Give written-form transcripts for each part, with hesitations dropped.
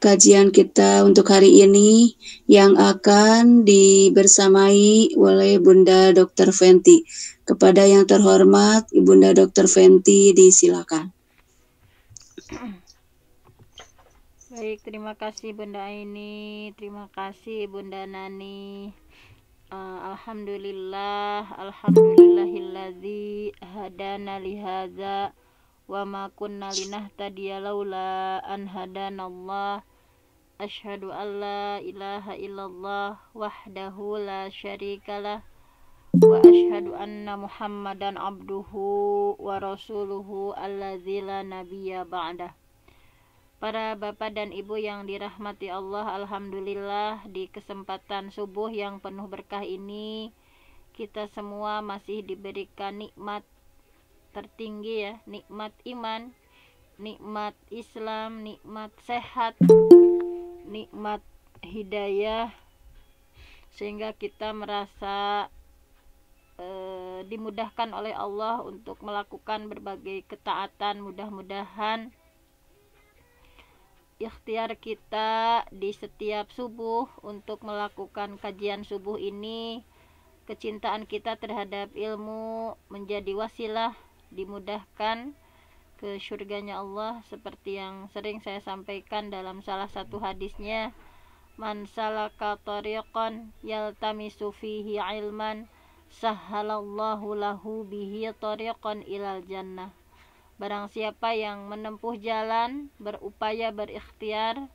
kajian kita untuk hari ini yang akan dibersamai oleh Bunda Dr. Fenty. Kepada yang terhormat Ibunda Dr. Fenty, disilakan. Baik, terima kasih Bunda Aini, terima kasih Bunda Nani. Alhamdulillahilladzi hadana lihadza wa ma kunna linahtadiya laula an hadanallah. Asyhadu an la ilaha illallah wahdahu la syarikalah wa asyhadu anna Muhammadan abduhu wa rasuluhu alladzi la nabiyya ba'dah. Para bapak dan ibu yang dirahmati Allah, alhamdulillah di kesempatan subuh yang penuh berkah ini kita semua masih diberikan nikmat tertinggi ya, nikmat iman, nikmat Islam, nikmat sehat, nikmat hidayah, sehingga kita merasa dimudahkan oleh Allah untuk melakukan berbagai ketaatan. Mudah-mudahan ikhtiar kita di setiap subuh untuk melakukan kajian subuh ini, kecintaan kita terhadap ilmu menjadi wasilah dimudahkan ke surganya Allah, seperti yang sering saya sampaikan dalam salah satu hadisnya, man salaka tariqan yaltamisu fihi ilman sahhalallahu lahu bihi tariqan ilal jannah. Barang siapa yang menempuh jalan, berupaya berikhtiar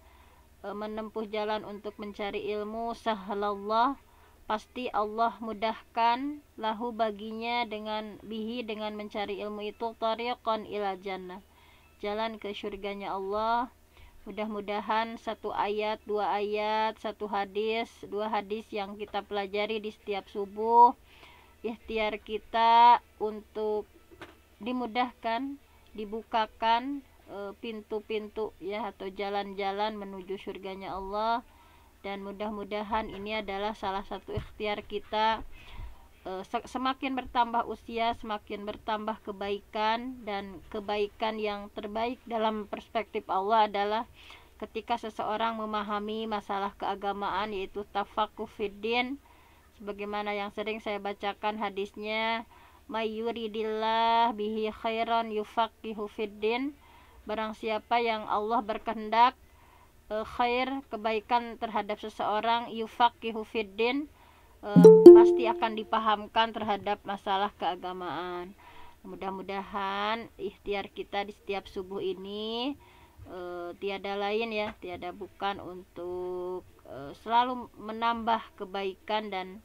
menempuh jalan untuk mencari ilmu, sahhalallah, pasti Allah mudahkan lahu baginya dengan bihi, dengan mencari ilmu itu, tariqan ila jannah, jalan ke surganya Allah. Mudah-mudahan satu ayat, dua ayat, satu hadis, dua hadis yang kita pelajari di setiap subuh, ikhtiar kita untuk dimudahkan, dibukakan pintu-pintu ya, atau jalan-jalan menuju surganya Allah. Dan mudah-mudahan ini adalah salah satu ikhtiar kita. Semakin bertambah usia, semakin bertambah kebaikan, dan kebaikan yang terbaik dalam perspektif Allah adalah ketika seseorang memahami masalah keagamaan, yaitu tafaqquh fiddin, sebagaimana yang sering saya bacakan hadisnya, mayyuridillah bihi khairan yufaqihu fiddin. Barang siapa yang Allah berkehendak khair, kebaikan terhadap seseorang, yufaqihu fiddin, pasti akan dipahamkan terhadap masalah keagamaan. Mudah-mudahan ikhtiar kita di setiap subuh ini tiada lain ya, tiada bukan untuk selalu menambah kebaikan, dan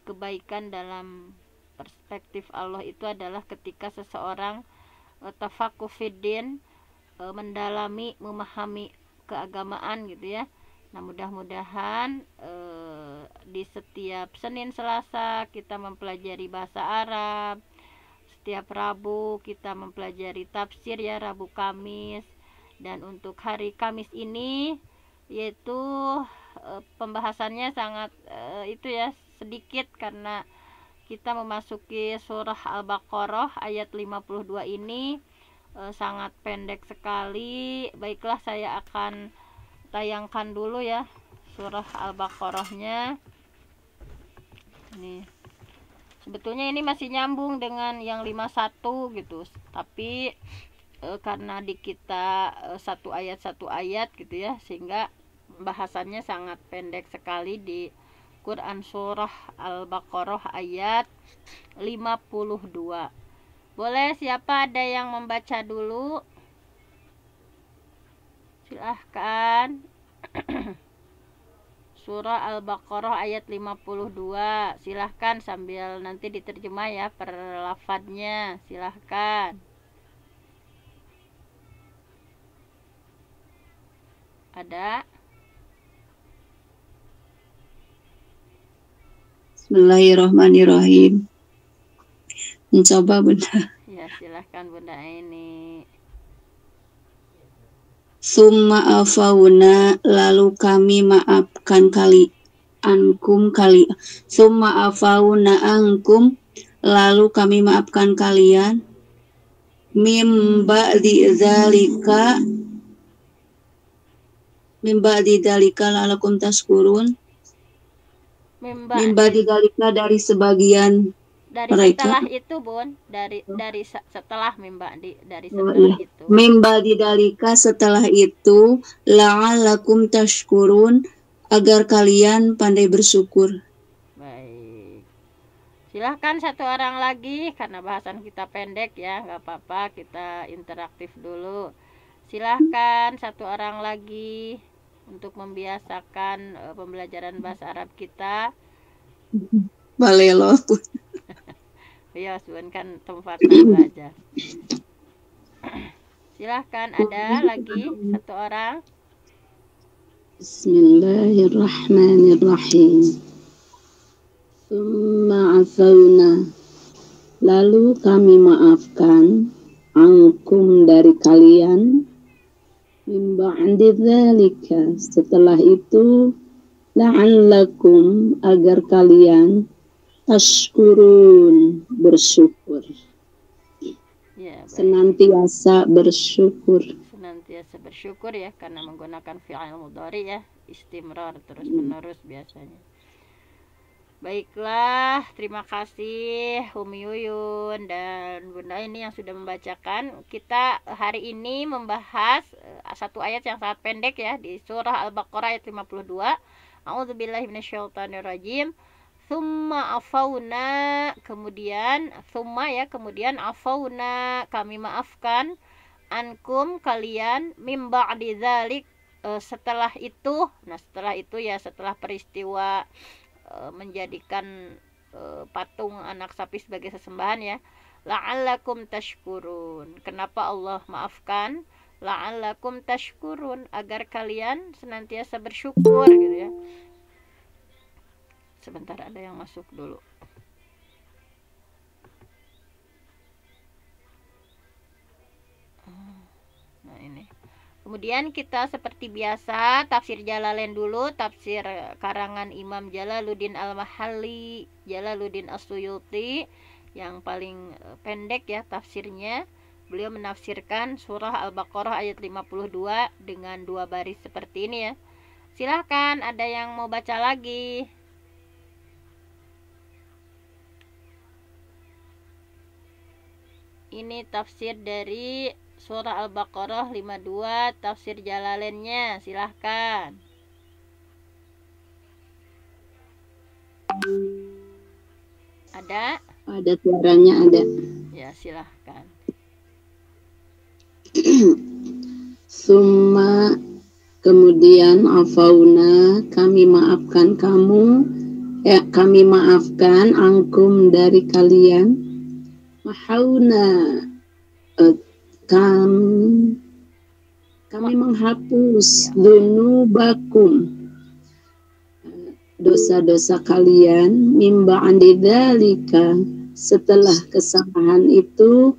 kebaikan dalam perspektif Allah itu adalah ketika seseorang tafaqquh fiddin, mendalami, memahami keagamaan gitu ya. Nah, mudah-mudahan di setiap Senin Selasa kita mempelajari bahasa Arab, setiap Rabu kita mempelajari tafsir ya, Rabu Kamis, dan untuk hari Kamis ini yaitu pembahasannya sangat itu ya, sedikit, karena kita memasuki surah Al-Baqarah ayat 52 ini sangat pendek sekali. Baiklah, saya akan tayangkan dulu ya surah Al-Baqarahnya. Nih. Sebetulnya ini masih nyambung dengan yang 51 gitu, tapi karena di kita satu ayat gitu ya, sehingga bahasannya sangat pendek sekali di Quran surah Al-Baqarah ayat 52. Boleh, siapa ada yang membaca dulu? Silahkan. Surah Al-Baqarah ayat 52. Silahkan sambil nanti diterjemah ya per lafadznya. Silahkan. Ada? Bismillahirrahmanirrahim. Mencoba Bunda. Ya, silahkan Bunda ini. Summa afauna, lalu kami maafkan Summa afauna ankum, lalu kami maafkan kalian. Mim ba'di zalika, Mimba didalika lalakum tashkurun. Mimba didalika dari sebagian dari mereka. setelah itu, Bun, dari setelah mimba dari Oh, setelah iya. itu. Mimba didalika setelah itu la'allakum tashkurun, agar kalian pandai bersyukur. Baik. Silahkan satu orang lagi, karena bahasan kita pendek ya, nggak apa-apa, kita interaktif dulu. Silahkan satu orang lagi untuk membiasakan pembelajaran bahasa Arab kita. Balelo. Ya, Bun, kan tempatnya belajar. Silahkan, ada lagi satu orang. Bismillahirrahmanirrahim. Summa afawna, lalu kami maafkan ankum dari kalian, min ba'di dzalika, setelah itu, la'allakum, agar kalian tashkurun, bersyukur. Ya, senantiasa bersyukur. Senantiasa bersyukur ya, karena menggunakan fi'il mudhari ya, istimrar, terus menerus biasanya. Baiklah, terima kasih Umi Yuyun dan Bunda ini yang sudah membacakan. Kita hari ini membahas satu ayat yang sangat pendek ya, di surah Al-Baqarah ayat 52. A'udzubillahi minasyaitonirrajim. Tsumma afauna, kemudian tsumma ya, kemudian afauna, kami maafkan, ankum, kalian, mim ba'di dzalik, setelah itu. Nah, setelah itu ya, setelah peristiwa menjadikan patung anak sapi sebagai sesembahan ya, la'allakum tashkurun. Kenapa Allah maafkan? La'allakum tashkurun, agar kalian senantiasa bersyukur gitu ya. Sebentar, ada yang masuk dulu. Nah, ini. Kemudian kita seperti biasa tafsir Jalalain dulu, tafsir karangan Imam Jalaluddin Al-Mahalli, Jalaluddin As-Suyuti, yang paling pendek ya tafsirnya. Beliau menafsirkan surah Al-Baqarah ayat 52 dengan 2 baris seperti ini ya. Silahkan, ada yang mau baca lagi? Ini tafsir dari surah Al-Baqarah 52, tafsir Jalalainnya, silahkan. Ada? Ada suaranya, ada. Ya, silahkan. Summa, kemudian afauna, kami maafkan kamu, kami maafkan angkum dari kalian, mahauna, kami menghapus dunubakum, dosa-dosa kalian, mimba andidalika, setelah kesalahan itu,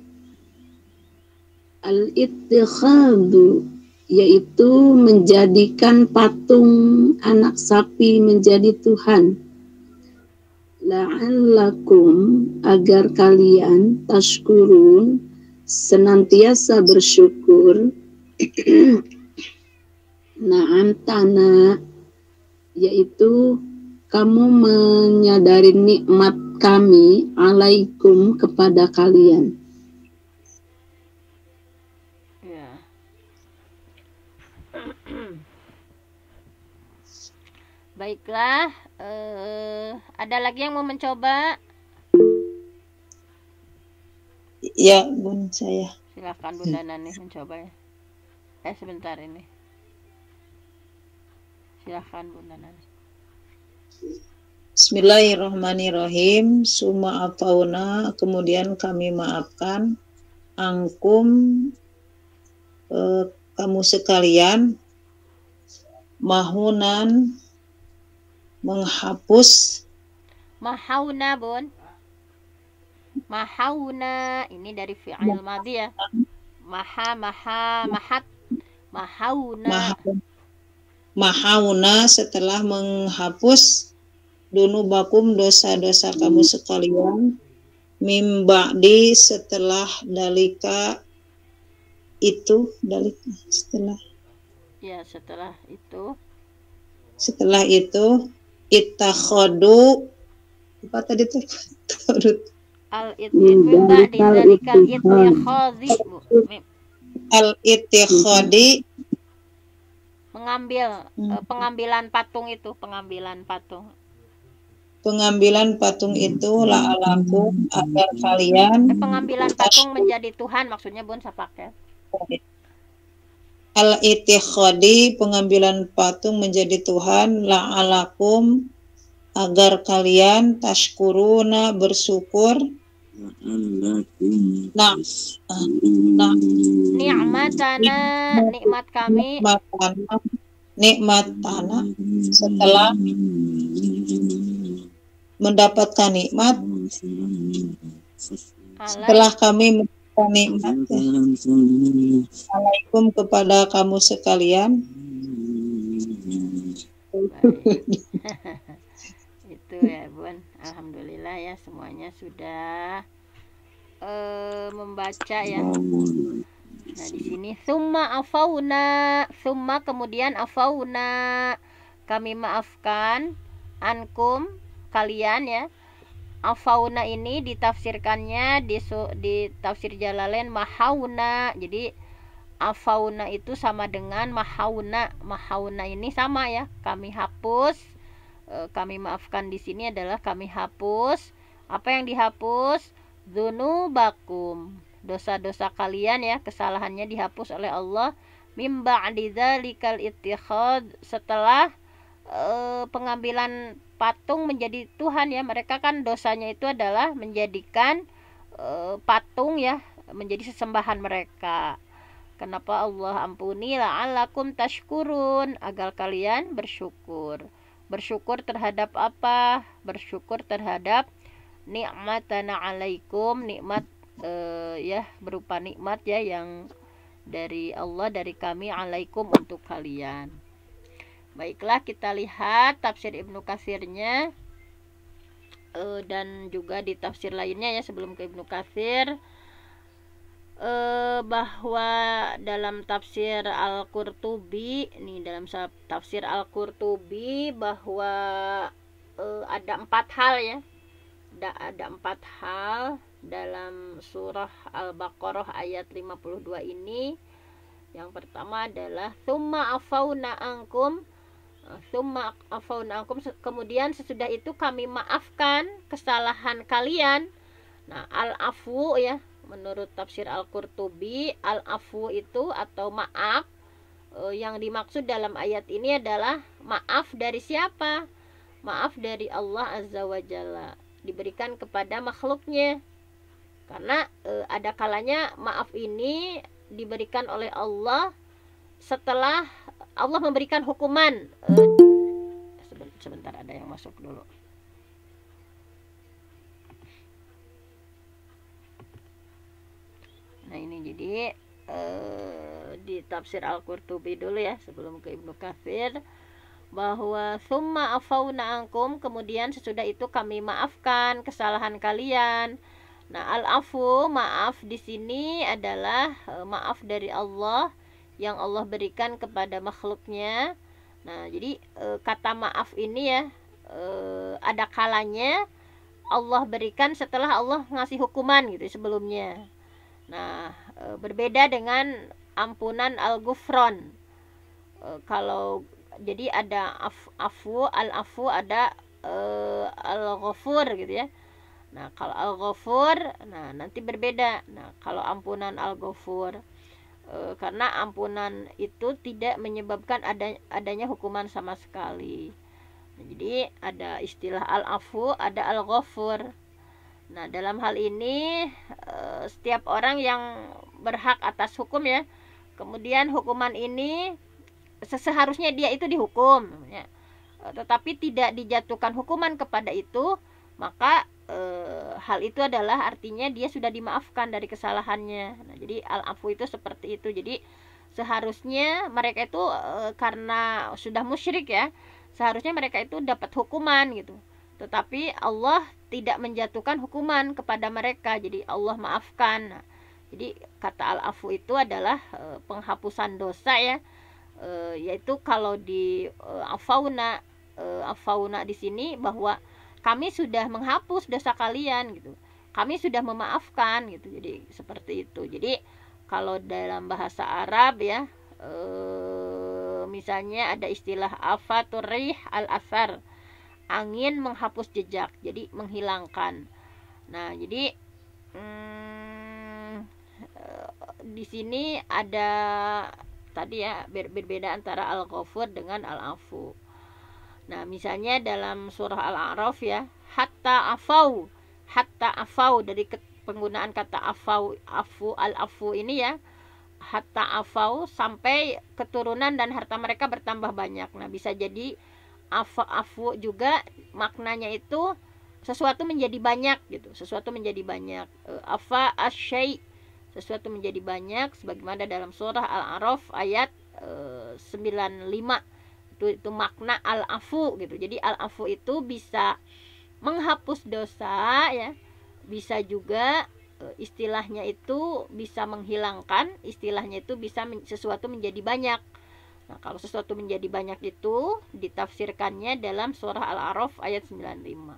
al-ittikhadu, yaitu menjadikan patung anak sapi menjadi Tuhan. La'allakum, agar kalian tashkurun, senantiasa bersyukur. Na'am tana, yaitu kamu menyadari nikmat kami alaikum kepada kalian. Ya. Baiklah, ada lagi yang mau mencoba? Ya, Bun, saya. Silakan Bunda Nani mencoba ya. Sebentar ini. Silakan Bunda Nani. Bismillahirrahmanirrahim. Summa afauna, kemudian kami maafkan angkum, kamu sekalian, mahunan, menghapus. Mahauna, Bun. Mahauna, ini dari fi'il madhi ya. Mahat. Mahauna. Mahauna, setelah menghapus dunubakum, dosa-dosa kamu sekalian, mimba'di, setelah dalika itu, dalika setelah Ya, setelah itu ittakhadu apa tadi tuh? min ba'di dzalikal ittikhadhi, Bu. Al-ittikhadi Mengambil pengambilan patung itu, pengambilan patung. Pengambilan patung itu la'alakum agar kalian Pengambilan patung menjadi Tuhan maksudnya Bun sapaket. Al-ittikhadi pengambilan patung menjadi Tuhan la'alakum agar kalian tashkuruna bersyukur Ni'matana, nikmat kami, nikmatana setelah mendapatkan nikmat, setelah kami mendapatkan nikmat Assalamualaikum kepada kamu sekalian. Itu ya Bun. Alhamdulillah ya semuanya sudah membaca ya. Nah di sini summa afauna, summa kemudian afauna, kami maafkan ankum kalian ya. Afauna ini ditafsirkannya di tafsir Jalalain mahauna. Jadi afauna itu sama dengan mahauna. Mahauna ini sama ya, kami hapus. Kami maafkan di sini adalah kami hapus. Apa yang dihapus? Dzunubakum, dosa-dosa kalian ya, kesalahannya dihapus oleh Allah. Mim ba'di dzalikal ittikhad, setelah pengambilan patung menjadi Tuhan ya. Mereka kan dosanya itu adalah menjadikan patung ya menjadi sesembahan mereka. Kenapa Allah ampuni? La'alakum tashkurun, agar kalian bersyukur. Bersyukur terhadap apa? Bersyukur terhadap nikmatana alaikum, nikmat ya berupa nikmat ya yang dari Allah, dari kami, alaikum untuk kalian. Baiklah, kita lihat tafsir Ibnu Katsirnya dan juga di tafsir lainnya ya sebelum ke Ibnu Katsir. Bahwa dalam tafsir Al-Qurtubi nih, dalam tafsir Al-Qurtubi bahwa ada 4 hal ya, ada 4 hal dalam surah Al-Baqarah ayat 52 ini. Yang pertama adalah summa afauna ankum, kemudian sesudah itu kami maafkan kesalahan kalian. Nah, al-afu ya, menurut tafsir Al-Qurtubi, al-afu itu atau maaf yang dimaksud dalam ayat ini adalah maaf dari siapa? Maaf dari Allah Azza wa Jalla, diberikan kepada makhluknya. Karena ada kalanya maaf ini diberikan oleh Allah setelah Allah memberikan hukuman. Sebentar, ada yang masuk dulu. Nah ini jadi di tafsir Al-Qurtubi dulu ya sebelum ke Ibnu Katsir, bahwa summa afauna ankum, kemudian sesudah itu kami maafkan kesalahan kalian. Nah, al-afu, maaf di sini adalah maaf dari Allah yang Allah berikan kepada makhluknya. Nah, jadi kata maaf ini ya ada kalanya Allah berikan setelah Allah ngasih hukuman gitu sebelumnya. Nah, berbeda dengan ampunan al-ghufran. Kalau jadi ada afu, al-afu, ada al-ghafur gitu ya. Nah, kalau al-ghafur, nah nanti berbeda. Nah, kalau ampunan al-ghafur, karena ampunan itu tidak menyebabkan adanya hukuman sama sekali. Nah, jadi ada istilah al-afu, ada al-ghafur. Nah, dalam hal ini setiap orang yang berhak atas hukum ya, kemudian hukuman ini seharusnya dia itu dihukum ya, tetapi tidak dijatuhkan hukuman kepada itu, maka hal itu adalah artinya dia sudah dimaafkan dari kesalahannya. Nah, jadi al-afu itu seperti itu. Jadi seharusnya mereka itu karena sudah musyrik ya, seharusnya mereka itu dapat hukuman gitu, tetapi Allah tidak menjatuhkan hukuman kepada mereka, jadi Allah maafkan. Nah, jadi kata al-afu itu adalah penghapusan dosa ya, Yaitu kalau di afauna di sini bahwa kami sudah menghapus dosa kalian gitu. Kami sudah memaafkan gitu. Jadi seperti itu. Jadi kalau dalam bahasa Arab ya, misalnya ada istilah afatur rih al-athar, angin menghapus jejak, jadi menghilangkan. Nah, jadi di sini ada tadi ya berbeda antara al-ghafur dengan al-afu. Nah, misalnya dalam surah Al-A'raf ya, hatta afau dari penggunaan kata afu al-afu ini ya, hatta afau sampai keturunan dan harta mereka bertambah banyak. Nah, bisa jadi afu juga maknanya itu sesuatu menjadi banyak gitu, sesuatu menjadi banyak. Afa asyai, sesuatu menjadi banyak, sebagaimana dalam surah Al-A'raf ayat 95. Itu makna al-afu gitu. Jadi al-afu itu bisa menghapus dosa ya, bisa juga istilahnya itu bisa menghilangkan, istilahnya itu bisa sesuatu menjadi banyak. Nah, kalau sesuatu menjadi banyak itu ditafsirkannya dalam surah Al-A'raf ayat 95.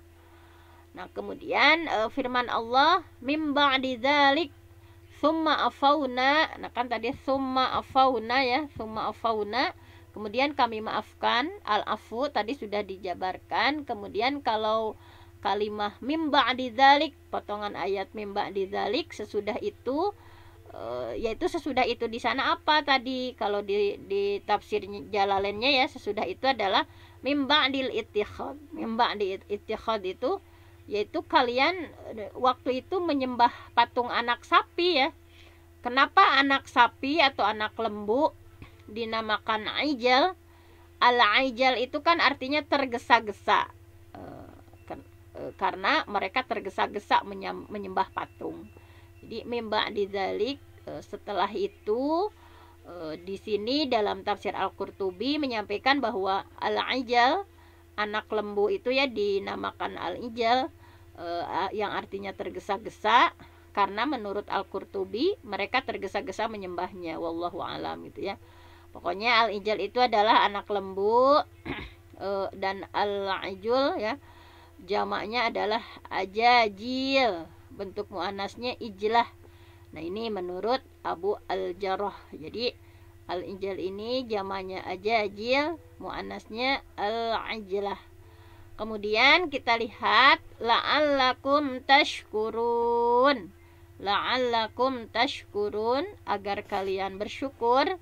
Nah, kemudian firman Allah mim ba'di dzalik summa afauna. Nah, kan tadi summa afauna ya, summa afauna. Kemudian kami maafkan, al-afu tadi sudah dijabarkan. Kemudian kalau kalimah mim ba'di dzalik, potongan ayat mim ba'di dzalik, sesudah itu yaitu sesudah itu di sana apa tadi? Kalau di tafsir Jalalainnya ya, sesudah itu adalah mim ba'dil ittikhad. Mim ba'di ittikhad itu yaitu kalian waktu itu menyembah patung anak sapi ya. Kenapa anak sapi atau anak lembu dinamakan aijal? Al-aijal itu kan artinya tergesa-gesa, karena mereka tergesa-gesa menyembah patung. Jadi mimba didzalik, setelah itu di sini dalam tafsir Al-Qurtubi menyampaikan bahwa al-aijal, anak lembu itu ya dinamakan al-ijal, yang artinya tergesa-gesa karena menurut Al-Qurtubi mereka tergesa-gesa menyembahnya. Wallahu alam gitu ya. Pokoknya al-ijal itu adalah anak lembu, dan al-ajul ya jamaknya adalah ajajil, bentuk muannasnya ijlah. Nah, ini menurut Abu Al-Jarrah. Jadi al-ijal ini jamaknya ajajil, muannasnya al-ajlah. Kemudian kita lihat la'allakum tashkurun. La'allakum tashkurun, agar kalian bersyukur.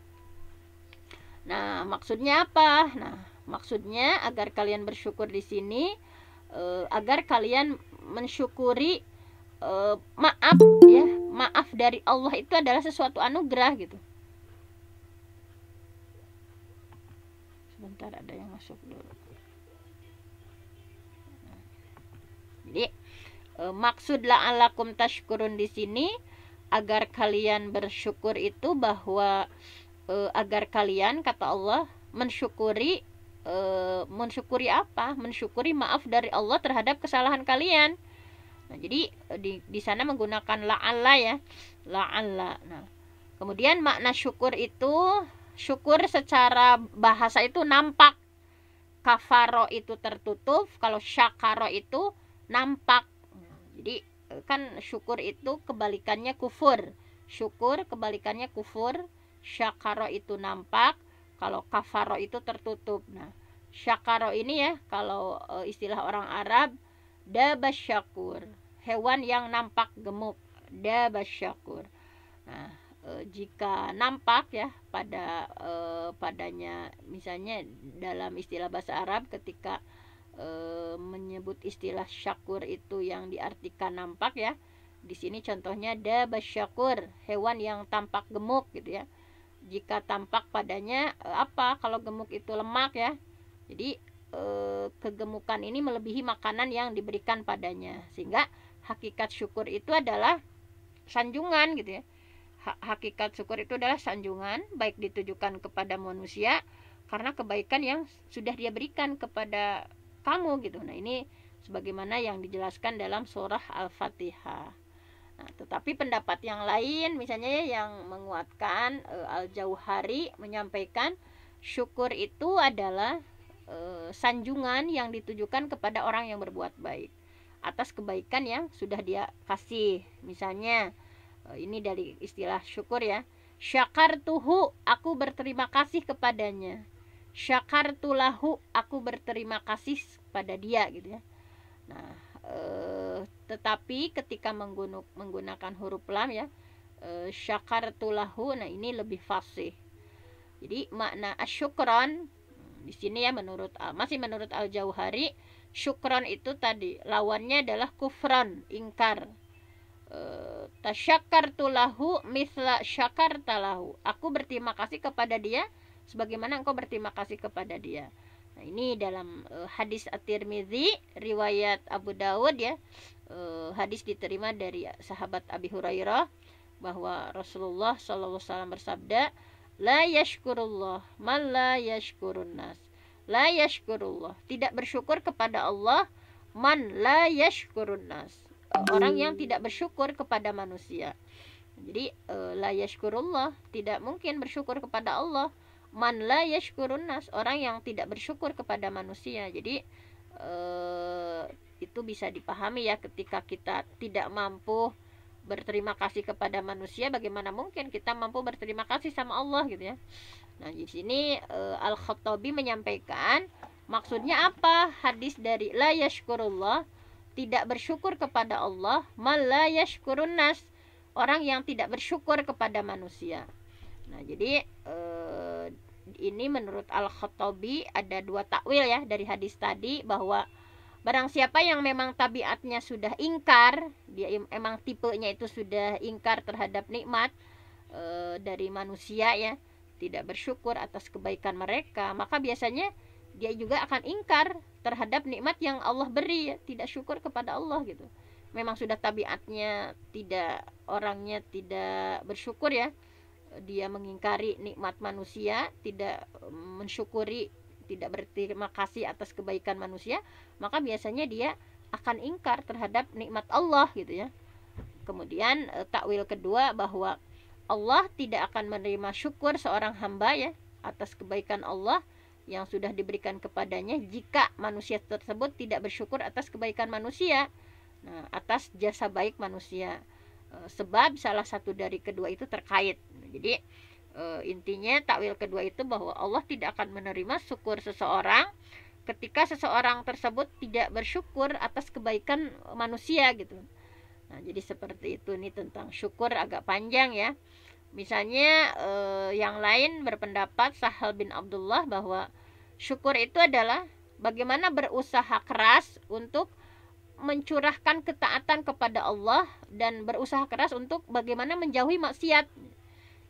Nah, maksudnya apa? Nah, maksudnya agar kalian bersyukur di sini, agar kalian mensyukuri maaf ya, maaf dari Allah itu adalah sesuatu anugerah gitu. Sebentar, ada yang masuk dulu. Jadi maksud la'allakum tashkurun di sini agar kalian bersyukur itu bahwa agar kalian, kata Allah, mensyukuri apa? Mensyukuri maaf dari Allah terhadap kesalahan kalian. Nah, jadi di sana menggunakan la'alla ya, la'alla. Nah, kemudian makna syukur itu, syukur secara bahasa itu nampak. Kafaro itu tertutup, kalau syakaro itu nampak. Jadi kan syukur itu kebalikannya kufur. Syukur kebalikannya kufur. Syakaro itu nampak, kalau kafaro itu tertutup. Nah, syakaro ini ya, kalau istilah orang Arab, dabasyakur, hewan yang nampak gemuk, dabasyakur. Nah, jika nampak ya padanya, misalnya dalam istilah bahasa Arab ketika menyebut istilah syakur itu yang diartikan nampak ya, di sini contohnya dabasyakur, hewan yang tampak gemuk gitu ya. Jika tampak padanya apa? Kalau gemuk itu lemak ya. Jadi kegemukan ini melebihi makanan yang diberikan padanya, sehingga hakikat syukur itu adalah sanjungan gitu ya. Hakikat syukur itu adalah sanjungan, baik ditujukan kepada manusia karena kebaikan yang sudah dia berikan kepada kamu gitu. Nah, ini sebagaimana yang dijelaskan dalam surah Al-Fatihah. Nah, tetapi pendapat yang lain misalnya yang menguatkan, Al-Jauhari menyampaikan Syukur itu adalah sanjungan yang ditujukan kepada orang yang berbuat baik atas kebaikan yang sudah dia kasih. Misalnya ini dari istilah syukur ya. Syakartuhu, aku berterima kasih kepadanya. Syakartulahu, aku berterima kasih pada dia gitu ya. Nah, tetapi ketika menggunakan huruf lam ya, syakartulahu, nah ini lebih fasih. Jadi makna asyukran di sini ya masih menurut Al-Jauhari, syukran itu tadi lawannya adalah kufran, ingkar. Tasyakartu lahu misla syakarta lahu. Aku berterima kasih kepada dia sebagaimana engkau berterima kasih kepada dia. Nah, ini dalam hadis At-Tirmidzi riwayat Abu Dawud ya. Hadis diterima dari sahabat Abi Hurairah bahwa Rasulullah SAW bersabda, la yashkurullah man la yashkurun nas. La yashkurullah, tidak bersyukur kepada Allah, man la yashkurun nas, orang yang tidak bersyukur kepada manusia. Jadi la yashkurullah, tidak mungkin bersyukur kepada Allah. Man la yashkurun nas, orang yang tidak bersyukur kepada manusia. Jadi itu bisa dipahami ya, ketika kita tidak mampu berterima kasih kepada manusia, bagaimana mungkin kita mampu berterima kasih sama Allah gitu ya. Nah, di sini Al-Khattabi menyampaikan maksudnya apa hadis dari la yashkurullah, tidak bersyukur kepada Allah, mal la yashkurun nas, orang yang tidak bersyukur kepada manusia. Nah, jadi ini menurut Al-Khattabi ada dua takwil ya dari hadis tadi, bahwa barang siapa yang memang tabiatnya sudah ingkar, dia emang tipenya itu sudah ingkar terhadap nikmat dari manusia ya, tidak bersyukur atas kebaikan mereka, maka biasanya dia juga akan ingkar terhadap nikmat yang Allah beri ya, tidak syukur kepada Allah gitu. Memang sudah tabiatnya orangnya tidak bersyukur ya, dia mengingkari nikmat manusia, tidak mensyukuri, tidak berterima kasih atas kebaikan manusia, maka biasanya dia akan ingkar terhadap nikmat Allah gitu ya. Kemudian takwil kedua, bahwa Allah tidak akan menerima syukur seorang hamba ya atas kebaikan Allah yang sudah diberikan kepadanya jika manusia tersebut tidak bersyukur atas kebaikan manusia, nah, atas jasa baik manusia. Sebab salah satu dari kedua itu terkait. Jadi intinya takwil kedua itu bahwa Allah tidak akan menerima syukur seseorang ketika seseorang tersebut tidak bersyukur atas kebaikan manusia gitu. Nah, jadi seperti itu. Ini tentang syukur agak panjang ya. Misalnya yang lain berpendapat, Sahal bin Abdullah, bahwa syukur itu adalah bagaimana berusaha keras untuk mencurahkan ketaatan kepada Allah dan berusaha keras untuk bagaimana menjauhi maksiat.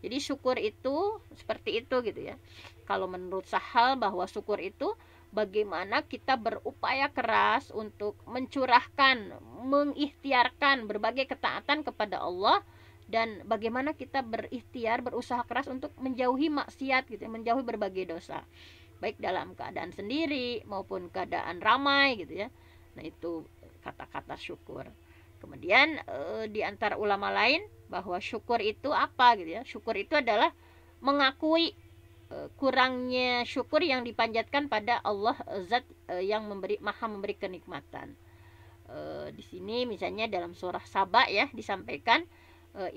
Jadi syukur itu seperti itu gitu ya. Kalau menurut Sahal, bahwa syukur itu bagaimana kita berupaya keras untuk mencurahkan, mengikhtiarkan berbagai ketaatan kepada Allah, dan bagaimana kita berikhtiar, berusaha keras untuk menjauhi maksiat gitu ya, menjauhi berbagai dosa, baik dalam keadaan sendiri maupun keadaan ramai gitu ya. Nah, itu kata-kata syukur. Kemudian di antara ulama lain bahwa syukur itu apa gitu ya. Syukur itu adalah mengakui kurangnya syukur yang dipanjatkan pada Allah, zat yang maha memberi kenikmatan. Di sini misalnya dalam surah Saba ya disampaikan,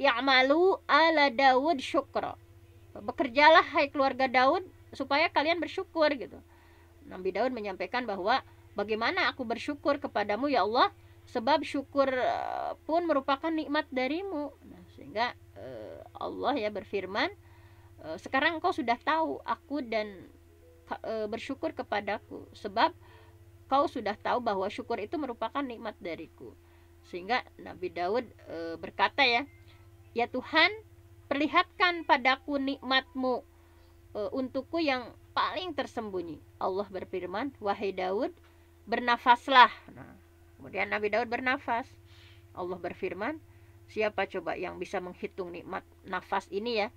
i'malu ala Daud syukra. Bekerjalah hai keluarga Daud supaya kalian bersyukur gitu. Nabi Daud menyampaikan bahwa bagaimana aku bersyukur kepadamu ya Allah, sebab syukur pun merupakan nikmat darimu. Nah, sehingga Allah ya berfirman, sekarang engkau sudah tahu aku dan bersyukur kepadaku, sebab kau sudah tahu bahwa syukur itu merupakan nikmat dariku. Sehingga Nabi Daud berkata ya Tuhan, perlihatkan padaku nikmatmu untukku yang paling tersembunyi. Allah berfirman, wahai Daud, bernafaslah. Nah, kemudian Nabi Daud bernafas. Allah berfirman, siapa coba yang bisa menghitung nikmat nafas ini ya,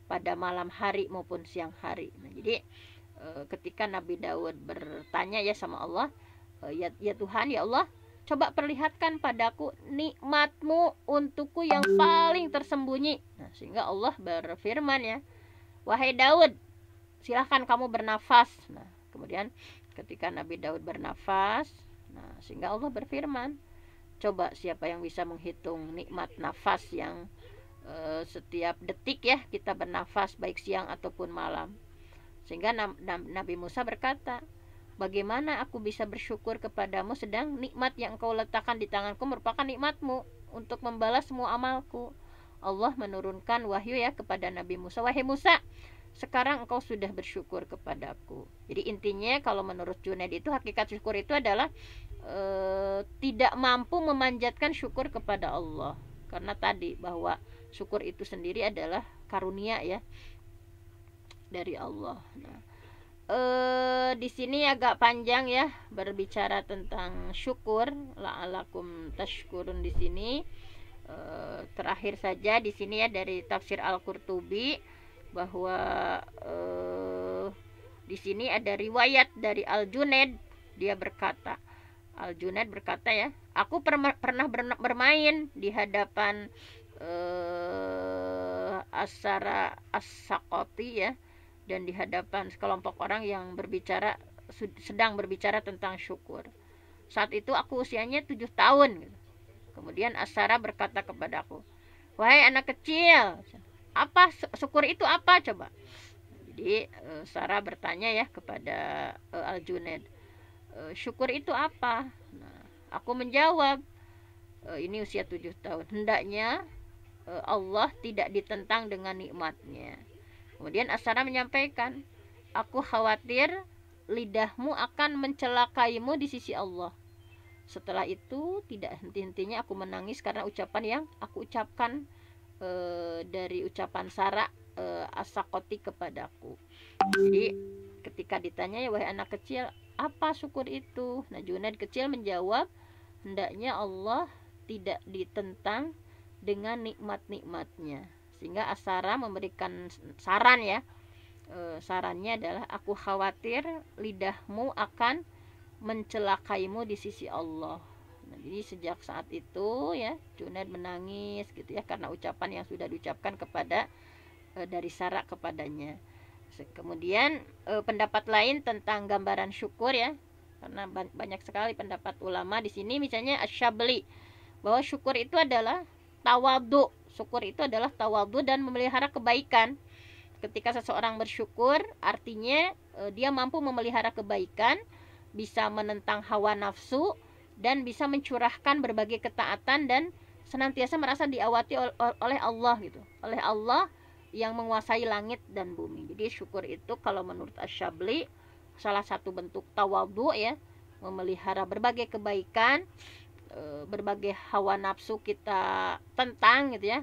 pada malam hari maupun siang hari. Nah, jadi ketika Nabi Daud bertanya ya sama Allah, ya Tuhan, ya Allah, coba perlihatkan padaku nikmatmu untukku yang paling tersembunyi. Nah, sehingga Allah berfirman ya, wahai Daud, silahkan kamu bernafas. Nah, kemudian ketika Nabi Daud bernafas, nah sehingga Allah berfirman, coba siapa yang bisa menghitung nikmat nafas yang setiap detik ya kita bernafas, baik siang ataupun malam. Sehingga Nabi Musa berkata, bagaimana aku bisa bersyukur kepadamu sedang nikmat yang engkau letakkan di tanganku merupakan nikmatmu untuk membalas semua amalku. Allah menurunkan wahyu ya kepada Nabi Musa, wahai Musa, sekarang engkau sudah bersyukur kepadaku. Jadi intinya kalau menurut Junaid itu hakikat syukur itu adalah tidak mampu memanjatkan syukur kepada Allah. Karena tadi bahwa syukur itu sendiri adalah karunia ya dari Allah. Nah, di sini agak panjang ya berbicara tentang syukur, la'alakum tashkurun di sini. Terakhir saja di sini ya dari tafsir Al-Qurtubi bahwa di sini ada riwayat dari Al-Junaid, dia berkata, Al-Junaid berkata ya, aku pernah bermain di hadapan Asara As-Saqati ya, dan di hadapan sekelompok orang yang sedang berbicara tentang syukur. Saat itu aku usianya 7 tahun gitu. Kemudian Asara berkata kepadaku, wahai anak kecil, apa syukur itu apa coba? Jadi Sarah bertanya ya kepada Al-Junaid, syukur itu apa? Nah, aku menjawab, ini usia 7 tahun, hendaknya Allah tidak ditentang dengan nikmatnya. Kemudian Asara menyampaikan, aku khawatir lidahmu akan mencelakaimu di sisi Allah. Setelah itu tidak henti-hentinya aku menangis karena ucapan yang aku ucapkan dari ucapan Sarah As-Saqati kepadaku. Jadi ketika ditanya ya wahai anak kecil, apa syukur itu? Nah, Junaid kecil menjawab, hendaknya Allah tidak ditentang dengan nikmat-nikmatnya. Sehingga Asara memberikan saran ya. Sarannya adalah aku khawatir lidahmu akan mencelakaimu di sisi Allah. Nah, jadi sejak saat itu ya Junaid menangis gitu ya karena ucapan yang sudah diucapkan kepada dari Sarah kepadanya. Kemudian pendapat lain tentang gambaran syukur ya, karena banyak sekali pendapat ulama di sini, misalnya Asy-Syabli bahwa syukur itu adalah tawadhu. Syukur itu adalah tawadhu dan memelihara kebaikan. Ketika seseorang bersyukur artinya dia mampu memelihara kebaikan, bisa menentang hawa nafsu, dan bisa mencurahkan berbagai ketaatan dan senantiasa merasa diawati oleh Allah gitu, oleh Allah yang menguasai langit dan bumi. Jadi syukur itu kalau menurut Asy-Syabli salah satu bentuk tawadhu ya, memelihara berbagai kebaikan, berbagai hawa nafsu kita tentang gitu ya,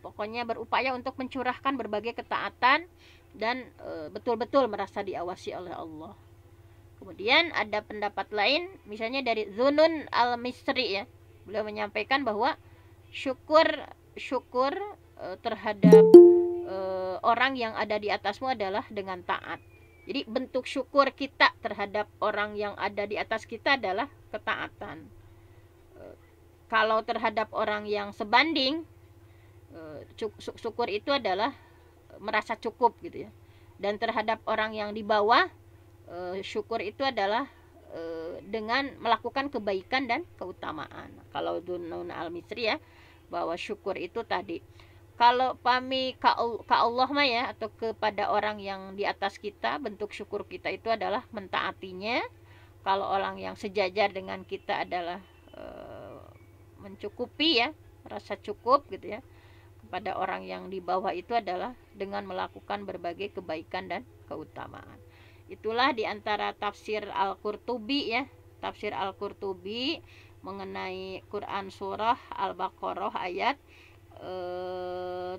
pokoknya berupaya untuk mencurahkan berbagai ketaatan dan betul-betul merasa diawasi oleh Allah. Kemudian ada pendapat lain, misalnya dari Zunun Al-Misri ya. Beliau menyampaikan bahwa syukur terhadap orang yang ada di atasmu adalah dengan taat. Jadi bentuk syukur kita terhadap orang yang ada di atas kita adalah ketaatan. Kalau terhadap orang yang sebanding, syukur itu adalah merasa cukup gitu ya. Dan terhadap orang yang di bawah, syukur itu adalah dengan melakukan kebaikan dan keutamaan. Kalau Dunun Al-Misri ya, bahwa syukur itu tadi, kalau pami ka Allah mah ya, atau kepada orang yang di atas kita, bentuk syukur kita itu adalah mentaatinya. Kalau orang yang sejajar dengan kita adalah mencukupi ya, rasa cukup gitu ya. Kepada orang yang di bawah itu adalah dengan melakukan berbagai kebaikan dan keutamaan. Itulah diantara tafsir Al-Qurtubi ya, tafsir Al-Qurtubi mengenai Quran surah Al-Baqarah ayat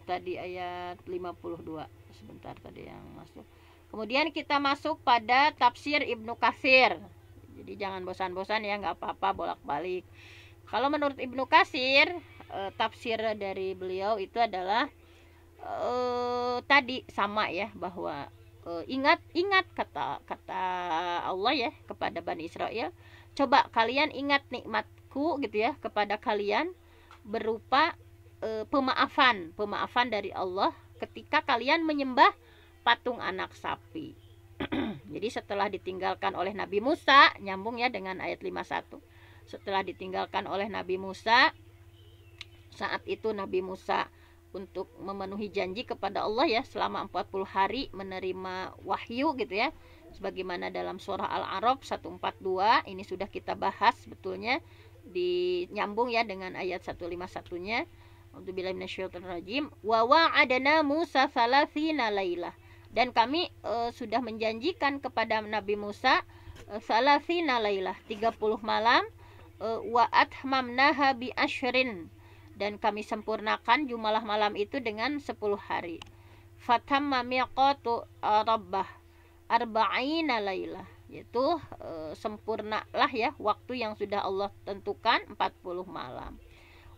tadi ayat 52. Sebentar tadi yang masuk. Kemudian kita masuk pada tafsir Ibnu Katsir. Jadi jangan bosan-bosan ya, nggak apa-apa bolak-balik. Kalau menurut Ibnu Katsir, tafsir dari beliau itu adalah tadi sama ya, bahwa ingat kata Allah ya kepada Bani Israel, coba kalian ingat nikmatku gitu ya kepada kalian berupa pemaafan dari Allah ketika kalian menyembah patung anak sapi. Jadi setelah ditinggalkan oleh Nabi Musa, nyambung ya dengan ayat 51. Setelah ditinggalkan oleh Nabi Musa, saat itu Nabi Musa untuk memenuhi janji kepada Allah ya, selama 40 hari menerima wahyu gitu ya, sebagaimana dalam surah Al-A'raf 142. Ini sudah kita bahas sebetulnya, nyambung ya dengan ayat 151-nya. A'udzubillahi minasyaitonirrajim. Wa wa'adana Musa 30 lailah. Dan kami sudah menjanjikan kepada Nabi Musa 30 lailah, 30 malam, wa atmamnaha bi asyrin, dan kami sempurnakan jumlah malam itu dengan 10 hari. Fatamma miqatu rabbah arba'ina lailah, yaitu sempurnalah ya waktu yang sudah Allah tentukan 40 malam.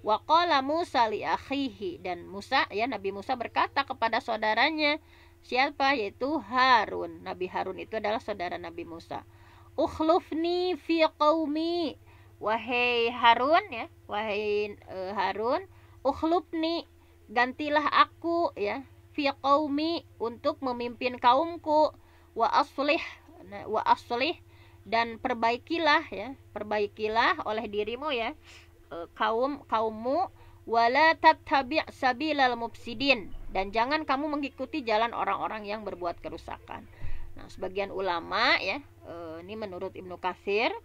Wa qala Musa li akhihi, dan Musa ya, Nabi Musa berkata kepada saudaranya, siapa? Yaitu Harun. Nabi Harun itu adalah saudara Nabi Musa. Ukhlufni fi qaumi, wahai Harun ya, wahai Harun, ukhlufni, gantilah aku ya, fi qaumi, untuk memimpin kaumku, wa aslih, dan perbaikilah ya, perbaikilah oleh dirimu ya, kaummu, wala tattabi' sabilal mufsidin, dan jangan kamu mengikuti jalan orang-orang yang berbuat kerusakan. Nah, sebagian ulama ya, ini menurut Ibnu Katsir,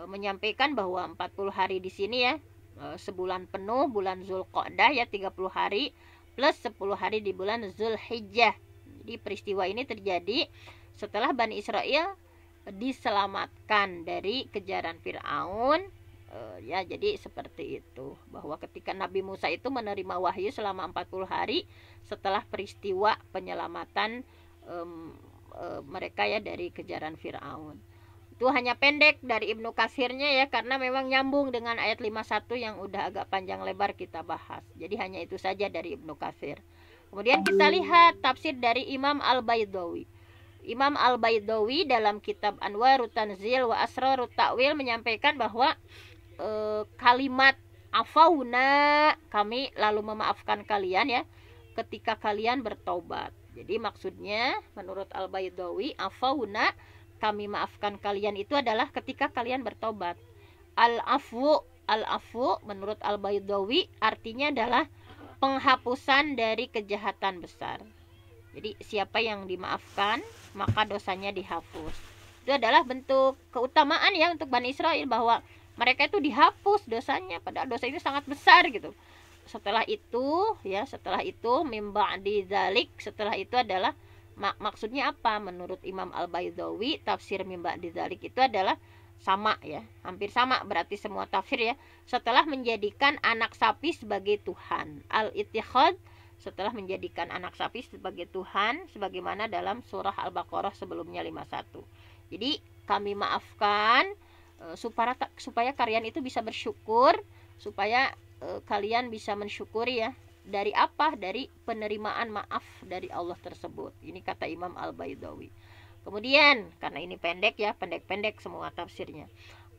menyampaikan bahwa 40 hari di sini ya, sebulan penuh bulan Zulqa'dah ya, 30 hari plus 10 hari di bulan Zulhijjah. Jadi peristiwa ini terjadi setelah Bani Israel diselamatkan dari kejaran Fir'aun. Ya, jadi seperti itu, bahwa ketika Nabi Musa itu menerima wahyu selama 40 hari setelah peristiwa penyelamatan mereka ya dari kejaran Fir'aun. Itu hanya pendek dari Ibnu Katsirnya ya, karena memang nyambung dengan ayat 51 yang udah agak panjang lebar kita bahas. Jadi hanya itu saja dari Ibnu Katsir. Kemudian kita lihat tafsir dari Imam Al-Baydawi. Imam Al-Baydawi dalam kitab Anwarut Tanzil wa Asrarut Ta'wil menyampaikan bahwa kalimat afauna, kami lalu memaafkan kalian ya, ketika kalian bertobat. Jadi maksudnya menurut Al-Baydawi, afauna, kami maafkan kalian, itu adalah ketika kalian bertobat. Al-afwu menurut Al-Baydawi artinya adalah penghapusan dari kejahatan besar. Jadi siapa yang dimaafkan maka dosanya dihapus. Itu adalah bentuk keutamaan ya untuk Bani Israel, bahwa mereka itu dihapus dosanya, padahal dosa itu sangat besar gitu. Setelah itu mim ba'di dzalik, setelah itu adalah maksudnya apa? Menurut Imam Al-Baydawi, tafsir mim ba'di dzalik itu adalah sama ya, hampir sama berarti semua tafsir ya. Setelah menjadikan anak sapi sebagai Tuhan, al-ittikhad, setelah menjadikan anak sapi sebagai Tuhan, sebagaimana dalam surah Al-Baqarah sebelumnya 51. Jadi kami maafkan supaya kalian itu bisa bersyukur, supaya kalian bisa mensyukuri ya. Dari apa? Dari penerimaan maaf dari Allah tersebut. Ini kata Imam Al-Baydawi. Kemudian karena ini pendek ya, pendek-pendek semua tafsirnya.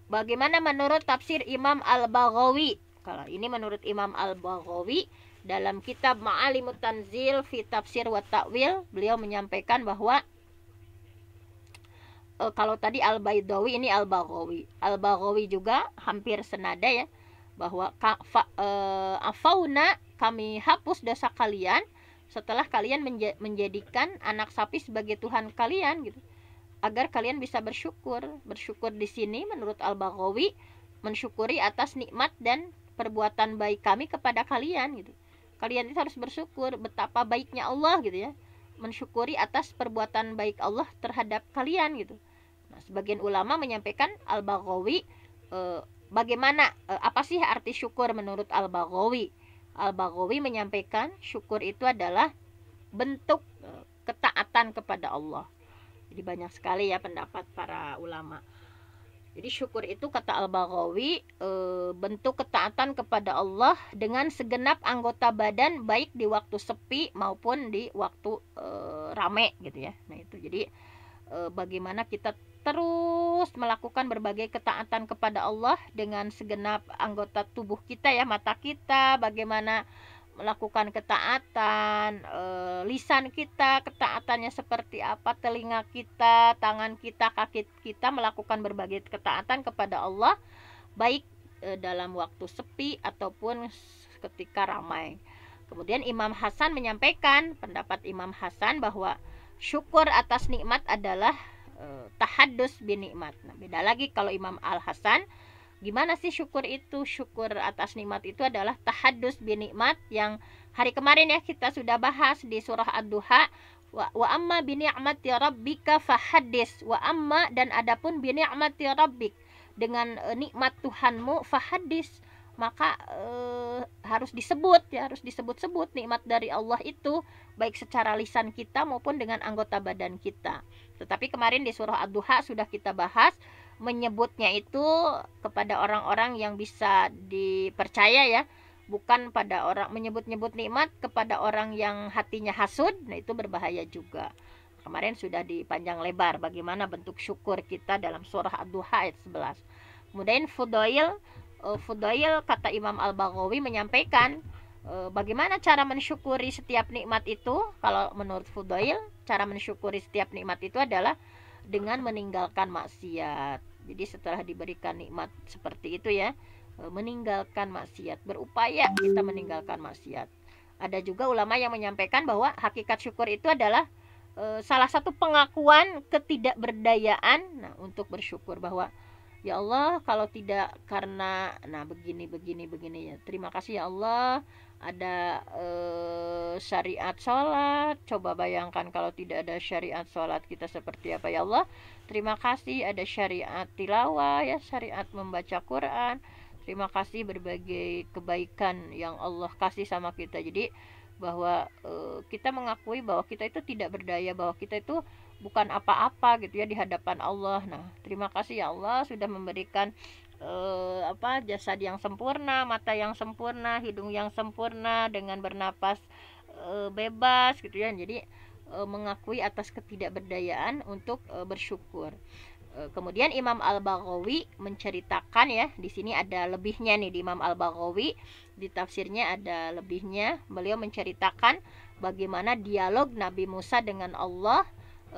Bagaimana menurut tafsir Imam Al-Baghawi? Kalau ini menurut Imam Al-Baghawi dalam kitab Ma'alimut Tanzil fi Tafsir wa Ta'wil, beliau menyampaikan bahwa kalau tadi Al-Baydawi, ini Al-Baghawi. Al-Baghawi juga hampir senada ya, bahwa afauna, kami hapus dosa kalian setelah kalian menjadikan anak sapi sebagai Tuhan kalian gitu, agar kalian bisa bersyukur. Bersyukur di sini menurut Al-Baghawi mensyukuri atas nikmat dan perbuatan baik kami kepada kalian gitu. Kalian itu harus bersyukur betapa baiknya Allah gitu ya, mensyukuri atas perbuatan baik Allah terhadap kalian gitu. Nah, sebagian ulama menyampaikan Al-Baghawi, bagaimana apa sih arti syukur menurut Al-Baghawi? Al-Baghawi menyampaikan syukur itu adalah bentuk ketaatan kepada Allah. Jadi banyak sekali ya pendapat para ulama. Jadi syukur itu kata Al-Baghawi bentuk ketaatan kepada Allah dengan segenap anggota badan, baik di waktu sepi maupun di waktu rame gitu ya. Nah itu jadi bagaimana kita terus melakukan berbagai ketaatan kepada Allah dengan segenap anggota tubuh kita ya, mata kita, bagaimana melakukan ketaatan, lisan kita ketaatannya seperti apa, telinga kita, tangan kita, kaki kita melakukan berbagai ketaatan kepada Allah, baik dalam waktu sepi ataupun ketika ramai. Kemudian Imam Hasan menyampaikan pendapat Imam Hasan bahwa syukur atas nikmat adalah tahaddus bin nikmat. Nah, beda lagi kalau Imam Al Hasan. Gimana sih syukur itu? Syukur atas nikmat itu adalah tahaddus bin nikmat yang hari kemarin ya kita sudah bahas di surah Ad-Duha. Wa amma bi ni'mati rabbika fahaddis. Wa amma dan adapun bi ni'mati rabbik, dengan nikmat Tuhanmu fahaddis, maka harus disebut ya, harus disebut-sebut nikmat dari Allah itu baik secara lisan kita maupun dengan anggota badan kita. Tetapi kemarin di surah Ad-Duha sudah kita bahas, menyebutnya itu kepada orang-orang yang bisa dipercaya ya, bukan pada orang menyebut-nyebut nikmat kepada orang yang hatinya hasud. Nah, itu berbahaya juga. Kemarin sudah dipanjang lebar bagaimana bentuk syukur kita dalam surah Ad-Duha ayat 11. Kemudian Fudail kata Imam Al-Baghawi menyampaikan bagaimana cara mensyukuri setiap nikmat itu. Kalau menurut Fudail, cara mensyukuri setiap nikmat itu adalah dengan meninggalkan maksiat. Jadi setelah diberikan nikmat seperti itu ya, meninggalkan maksiat, berupaya kita meninggalkan maksiat. Ada juga ulama yang menyampaikan bahwa hakikat syukur itu adalah salah satu pengakuan ketidakberdayaan. Nah, untuk bersyukur bahwa ya Allah, kalau tidak karena begini ya, terima kasih ya Allah ada syariat sholat. Coba bayangkan kalau tidak ada syariat sholat, kita seperti apa ya Allah. Terima kasih ada syariat tilawah ya, syariat membaca Quran. Terima kasih berbagai kebaikan yang Allah kasih sama kita. Jadi bahwa kita mengakui bahwa kita itu tidak berdaya, bahwa kita itu bukan apa-apa gitu ya di hadapan Allah. Nah, terima kasih ya Allah sudah memberikan jasad yang sempurna, mata yang sempurna, hidung yang sempurna, dengan bernapas bebas gitu ya. Jadi mengakui atas ketidakberdayaan untuk bersyukur. Kemudian Imam Al-Baghawi menceritakan ya, di sini ada lebihnya nih di Imam Al-Baghawi, di tafsirnya ada lebihnya. Beliau menceritakan bagaimana dialog Nabi Musa dengan Allah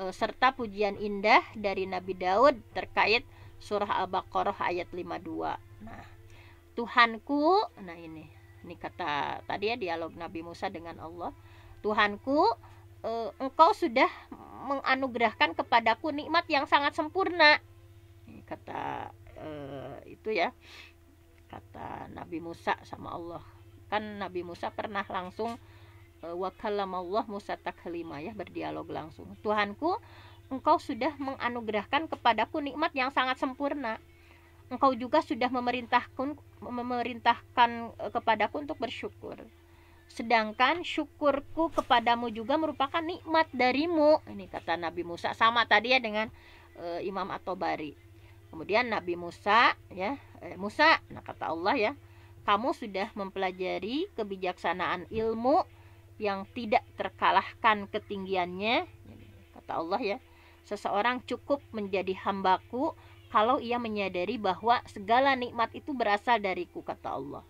serta pujian indah dari Nabi Daud terkait surah Al-Baqarah ayat 52. Nah, Tuhanku, nah ini kata tadi ya, dialog Nabi Musa dengan Allah. Tuhanku, engkau sudah menganugerahkan kepadaku nikmat yang sangat sempurna. Ini kata itu ya, kata Nabi Musa sama Allah. Kan Nabi Musa pernah langsung wa kallamallah Musa taklima ya, berdialog langsung. Tuhanku, engkau sudah menganugerahkan kepadaku nikmat yang sangat sempurna. Engkau juga sudah memerintahkan kepadaku untuk bersyukur. Sedangkan syukurku kepadamu juga merupakan nikmat darimu. Ini kata Nabi Musa, sama tadi ya dengan Imam At-Tabari. Kemudian Nabi Musa ya, Musa, nah kata Allah ya, kamu sudah mempelajari kebijaksanaan ilmu yang tidak terkalahkan ketinggiannya. Kata Allah ya, seseorang cukup menjadi hambaku kalau ia menyadari bahwa segala nikmat itu berasal dariku, kata Allah.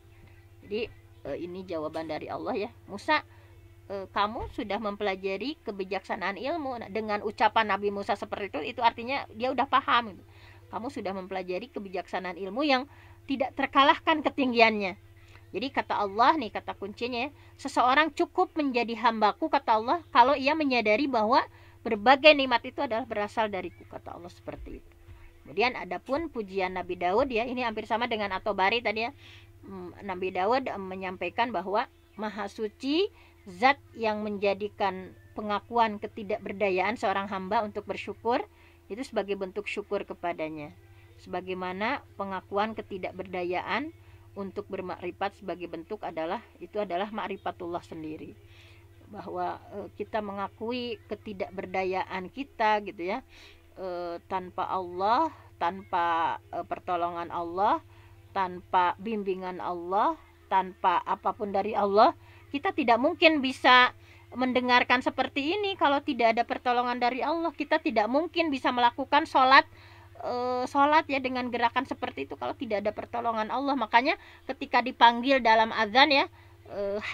Jadi ini jawaban dari Allah ya, Musa, kamu sudah mempelajari kebijaksanaan ilmu. Nah, dengan ucapan Nabi Musa seperti itu artinya dia udah paham gitu. Kamu sudah mempelajari kebijaksanaan ilmu yang tidak terkalahkan ketinggiannya. Jadi kata Allah nih, kata kuncinya, seseorang cukup menjadi hambaku, kata Allah, kalau ia menyadari bahwa berbagai nikmat itu adalah berasal dariku, kata Allah seperti itu. Kemudian adapun pujian Nabi Daud ya, ini hampir sama dengan At-Tabari tadi ya. Nabi Daud menyampaikan bahwa Maha Suci zat yang menjadikan pengakuan ketidakberdayaan seorang hamba untuk bersyukur itu sebagai bentuk syukur kepadanya, sebagaimana pengakuan ketidakberdayaan untuk bermakrifat sebagai bentuk adalah ma'rifatullah sendiri, bahwa kita mengakui ketidakberdayaan kita gitu ya, tanpa Allah, tanpa pertolongan Allah, tanpa bimbingan Allah, tanpa apapun dari Allah, kita tidak mungkin bisa mendengarkan seperti ini kalau tidak ada pertolongan dari Allah. Kita tidak mungkin bisa melakukan sholat ya dengan gerakan seperti itu kalau tidak ada pertolongan Allah. Makanya ketika dipanggil dalam azan ya,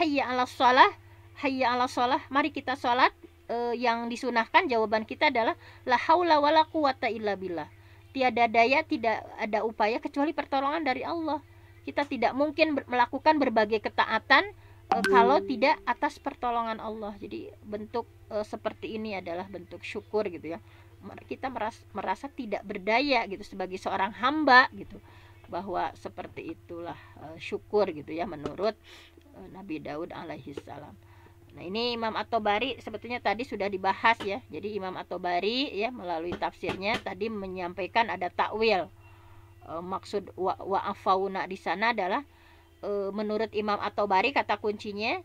hayya 'alas shalah, hayya 'alas shalah, mari kita sholat. Yang disunahkan jawaban kita adalah la haula wala quwata illa billah. Tiada daya, tidak ada upaya kecuali pertolongan dari Allah. Kita tidak mungkin melakukan berbagai ketaatan kalau tidak atas pertolongan Allah. Jadi bentuk seperti ini adalah bentuk syukur gitu ya. Kita merasa tidak berdaya gitu sebagai seorang hamba gitu, bahwa seperti itulah syukur gitu ya menurut Nabi Daud alaihi salam. Nah, ini Imam At-Tabari sebetulnya tadi sudah dibahas ya. Jadi Imam At-Tabari ya melalui tafsirnya tadi menyampaikan ada takwil. Maksud wa'afauna di sana adalah menurut Imam At-Tabari kata kuncinya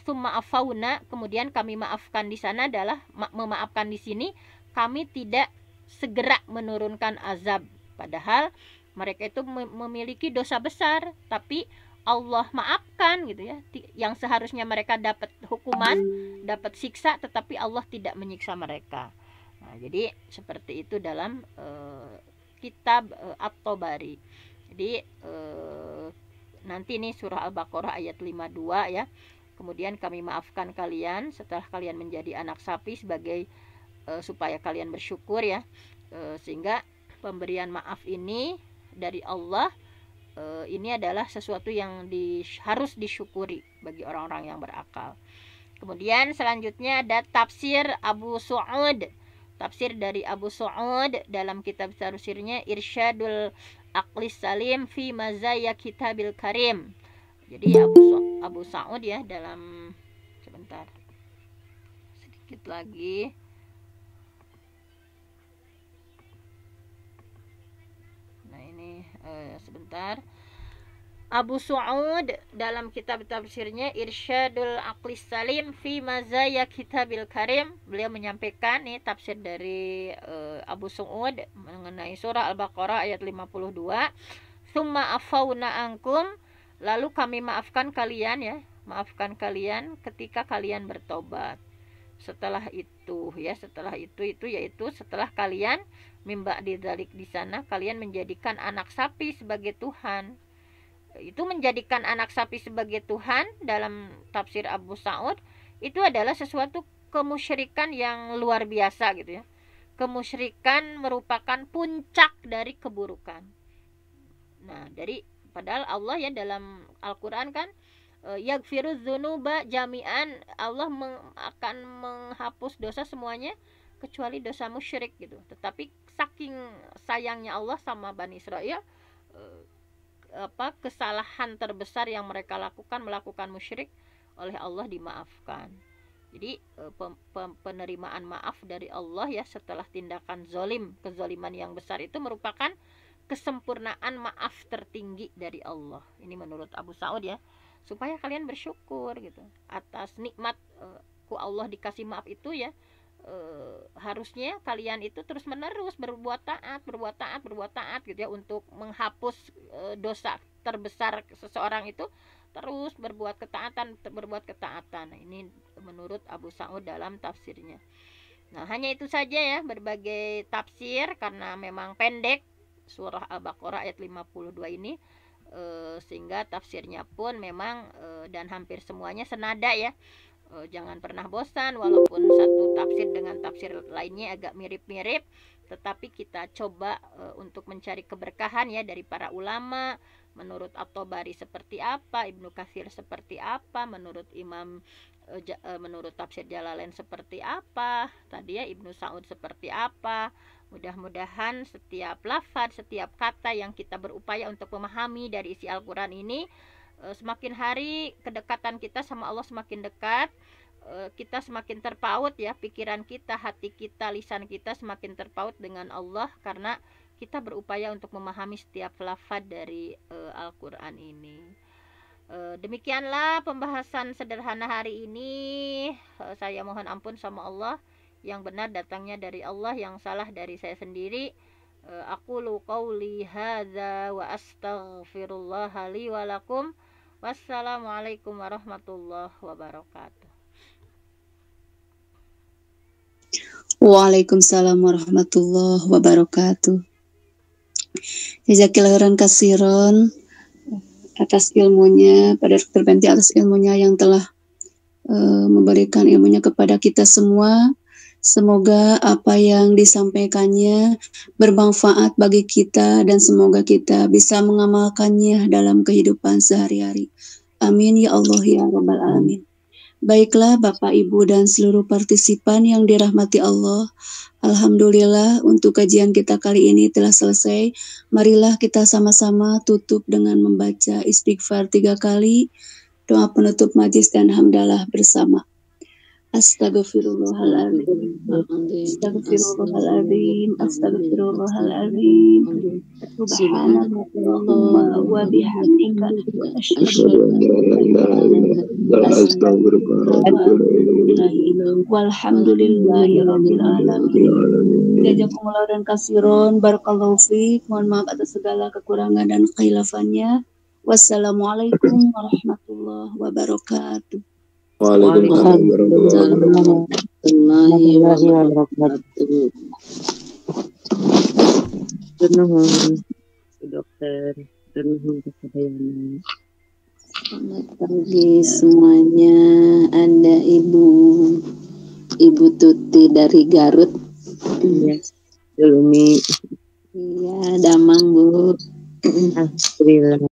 summa afauna, kemudian kami maafkan di sana adalah memaafkan di sini kami tidak segera menurunkan azab, padahal mereka itu memiliki dosa besar tapi Allah maafkan gitu ya, yang seharusnya mereka dapat hukuman, dapat siksa, tetapi Allah tidak menyiksa mereka. Nah, jadi seperti itu dalam kitab At-Tabari. Jadi nanti ini surah Al-Baqarah ayat 52 ya. Kemudian kami maafkan kalian setelah kalian menjadi anak sapi sebagai supaya kalian bersyukur ya. Sehingga pemberian maaf ini dari Allah ini adalah sesuatu yang harus disyukuri bagi orang-orang yang berakal. Kemudian selanjutnya ada tafsir Abu Su'ud. Tafsir dari Abu Su'ud dalam kitab tafsirnya Irsyadul Aqlis Salim fi Mazaya Kitabil Karim. Jadi Abu Sa'ud ya dalam sebentar. Sedikit lagi. Nah, ini sebentar. Abu Su'ud dalam kitab tafsirnya Irsyadul Aqlis Salim fi Mazaya Kitabil Karim, beliau menyampaikan nih tafsir dari Abu Su'ud mengenai surah Al-Baqarah ayat 52. Tsumma afauna ankum, lalu kami maafkan kalian ya, maafkan kalian ketika kalian bertobat. Setelah itu ya, setelah itu yaitu setelah kalian mimba didzalik, di sana kalian menjadikan anak sapi sebagai Tuhan. Itu menjadikan anak sapi sebagai Tuhan dalam tafsir Abu Sa'ud itu adalah sesuatu kemusyrikan yang luar biasa gitu ya. Kemusyrikan merupakan puncak dari keburukan. Nah, padahal Allah ya dalam Al-Qur'an kan yaghfiruz dzunuba jami'an, Allah akan menghapus dosa semuanya kecuali dosa musyrik gitu. Tetapi saking sayangnya Allah sama Bani Israel, kesalahan terbesar yang mereka melakukan musyrik, oleh Allah dimaafkan. Jadi penerimaan maaf dari Allah ya setelah tindakan kezaliman yang besar itu merupakan kesempurnaan maaf tertinggi dari Allah. Ini menurut Abu Sa'ud ya, supaya kalian bersyukur gitu atas nikmat ku Allah dikasih maaf itu ya. Harusnya kalian itu terus menerus berbuat taat gitu ya, untuk menghapus dosa terbesar seseorang itu, terus berbuat ketaatan. Nah, ini menurut Abu Sa'ud dalam tafsirnya. Nah, hanya itu saja ya berbagai tafsir karena memang pendek surah Al-Baqarah ayat 52 ini, sehingga tafsirnya pun memang dan hampir semuanya senada ya. Jangan pernah bosan, walaupun satu tafsir dengan tafsir lainnya agak mirip-mirip, tetapi kita coba untuk mencari keberkahan ya dari para ulama. Menurut At-Tabari seperti apa, Ibnu Katsir seperti apa, menurut menurut tafsir Jalalain seperti apa, tadi ya Ibnu Sa'ud seperti apa. Mudah-mudahan setiap lafaz, setiap kata yang kita berupaya untuk memahami dari isi Al-Quran ini, semakin hari kedekatan kita sama Allah semakin dekat, kita semakin terpaut ya, pikiran kita, hati kita, lisan kita semakin terpaut dengan Allah karena kita berupaya untuk memahami setiap lafaz dari Al-Quran ini. Demikianlah pembahasan sederhana hari ini. Saya mohon ampun sama Allah, yang benar datangnya dari Allah, yang salah dari saya sendiri. Aqulu qauli hadza wa astaghfirullah li wa lakum. Wassalamualaikum warahmatullahi wabarakatuh. Waalaikumsalam warahmatullahi wabarakatuh. Jazakillahu khairan katsiran atas ilmunya, pada Dr. Fenty atas ilmunya yang telah memberikan ilmunya kepada kita semua. Semoga apa yang disampaikannya bermanfaat bagi kita dan semoga kita bisa mengamalkannya dalam kehidupan sehari-hari. Amin ya Allah ya Rabbal Alamin. Baiklah Bapak, Ibu, dan seluruh partisipan yang dirahmati Allah. Alhamdulillah untuk kajian kita kali ini telah selesai. Marilah kita sama-sama tutup dengan membaca istighfar 3 kali. Doa penutup majlis dan hamdalah bersama. Astagfirullahaladzim. Astagfirullahaladzim. Astagfirullahaladzim. Subhanallah wa bihamdika. Walhamdulillahi rabbil alamin. Jazakumullah dan kasiron. Barakallahu fiik. Mohon maaf atas segala kekurangan dan kehilafannya. Wassalamualaikum warahmatullahi wabarakatuh. Waalaikumsalam warahmatullahi wabarakatuh. Nuhun dokter, nuhun kepada selamat pagi semuanya. Ada Ibu Tuti dari Garut. Iya, Lumi. Iya, Damang Bu. Alhamdulillah.